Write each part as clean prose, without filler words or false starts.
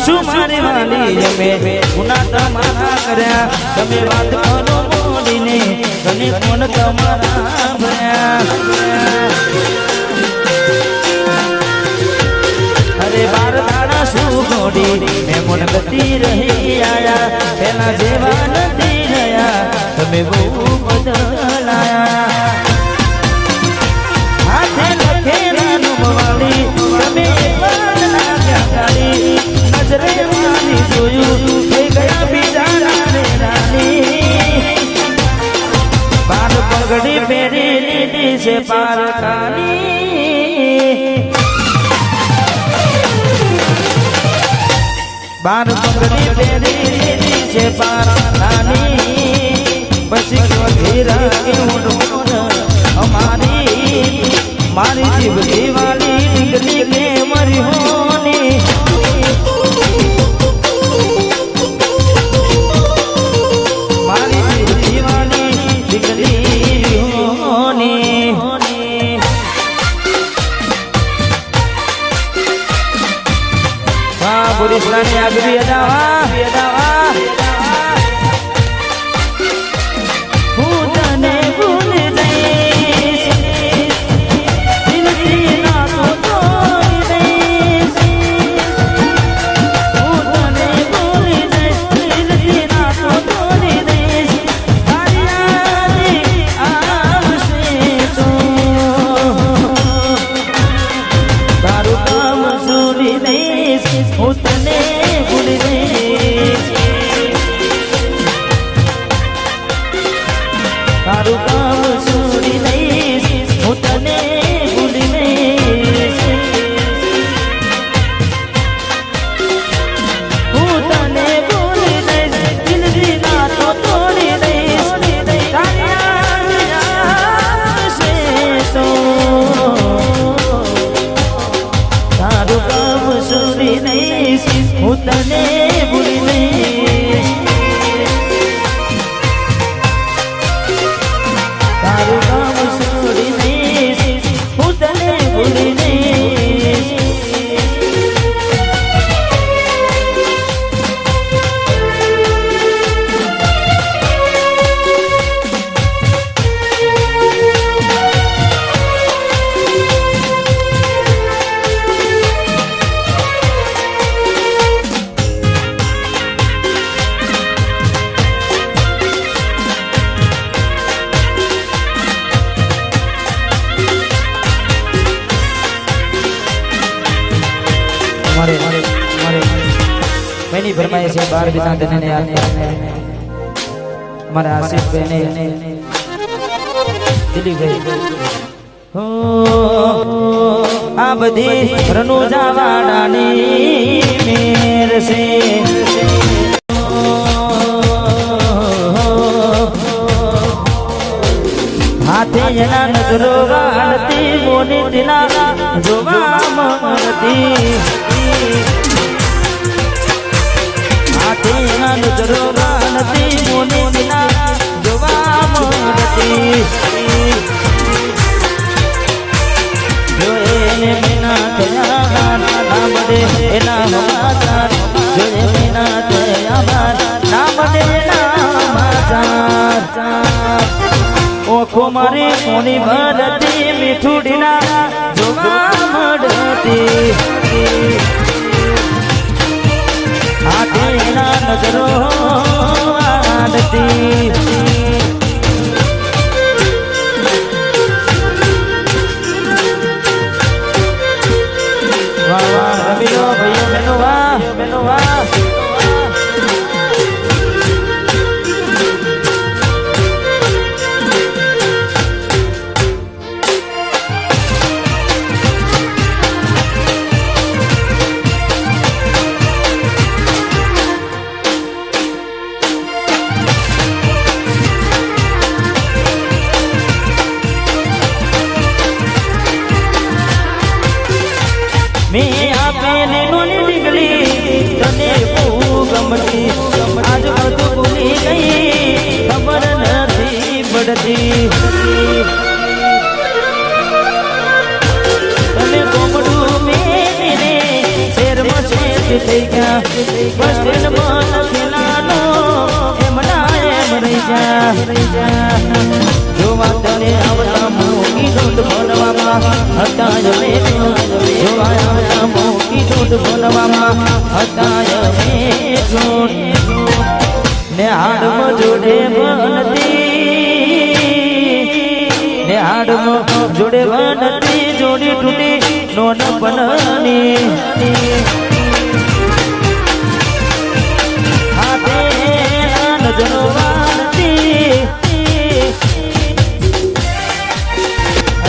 શું મારી વાલી અમે ગુના તમારા કર્યા તમે વાત કરો મોડીને તને કોણ તમારા ભર્યા અરે બાર દાડા શું ગોડી મેં મોન ગતિ રહી આયા પેલા જેવા નથી રહ્યા તમે બહુ બદલાયા હાથે લખેલા નુમવાળી તમે નજરે મારી જોયું થઈ ગયા બીજા રાની બાર પગડી પહેરી લીધી છે પારકાની બાર પગડી પહેરી લીધી છે પારકાની પછી ઘેરા કેવું અમારી મારી જીવની વાલી દીકરી કે મરી હોની મારી જીવની વાલી દીકરી હોની હા પુરુષની આગવી અદાવા તારું કામ છોડી દઈશ હું તને ભૂલી દઈશ હું તને ભૂલી દઈશ દિલની નાતો તોડી દઈશ તારું કામ છોડી દઈશ હું તને ભૂલી દઈશ તારું કામ છોડી દઈશ હું તને ભૂલી દઈશ मैंने फरमाया से बार बिता देने ने हमारा आसिफ बहने दिली गई हो आ बधी रनुजा वाडानी मेर से हाथे जना नजरो गाड़ती मोनी दिना जोवा मरती तेना नजरो गानती मोनी दिना जोवा मरती जो એને વિના થયા ના મળે એના સમાચાર જો એ વિના થયા ના મળે એના સમાચાર ઓખો મારી સોની ભરતી મીઠુડીના જોવા મળતી આખેના નજરો આડતી વાહ વાહ રમીલો ભાઈઓ બહેનો વાહ मैं आपने नोनी निकली तने गमती आज बधु भूली गई खबर नहीं पड़ती तने गोमडू मेरे शेर में થઈ ગયા બસ સ્ટેન્ડ માં ખેલાનો એમના એમ રહી જા જોવા તને આવતા મોટી દોડ બોલવામાં હતા અમે જોવા આવતા મોટી દોડ બોલવામાં હતા અમે ને હાડમાં જોડે બનતી ને હાડમાં જોડે બનતી જોડી તૂટી નોન બનની હાથે નજરો વાળતી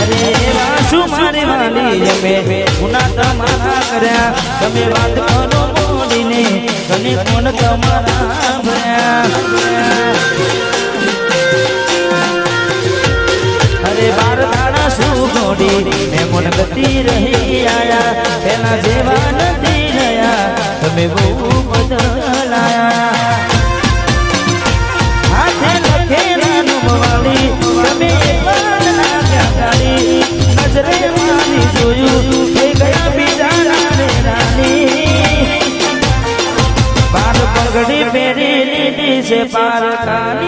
અરે વાસુ મારી વાલી અમે ગુના તમારા કર્યા તમે વાત કરો મોડીને તને કોણ તમારા ભર્યા અરે બાર દાડા શું ગોડી મેં મન ગતિ રહી આયા પેલા જેવા નથી રહ્યા તમે બહુ બદલાયા હાથે લખેલા વાળી તમે નજરે મારી જોયું થઈ ગયા બીજા રાની બાર પગડી પહેરી લીધી છે પાર કાલ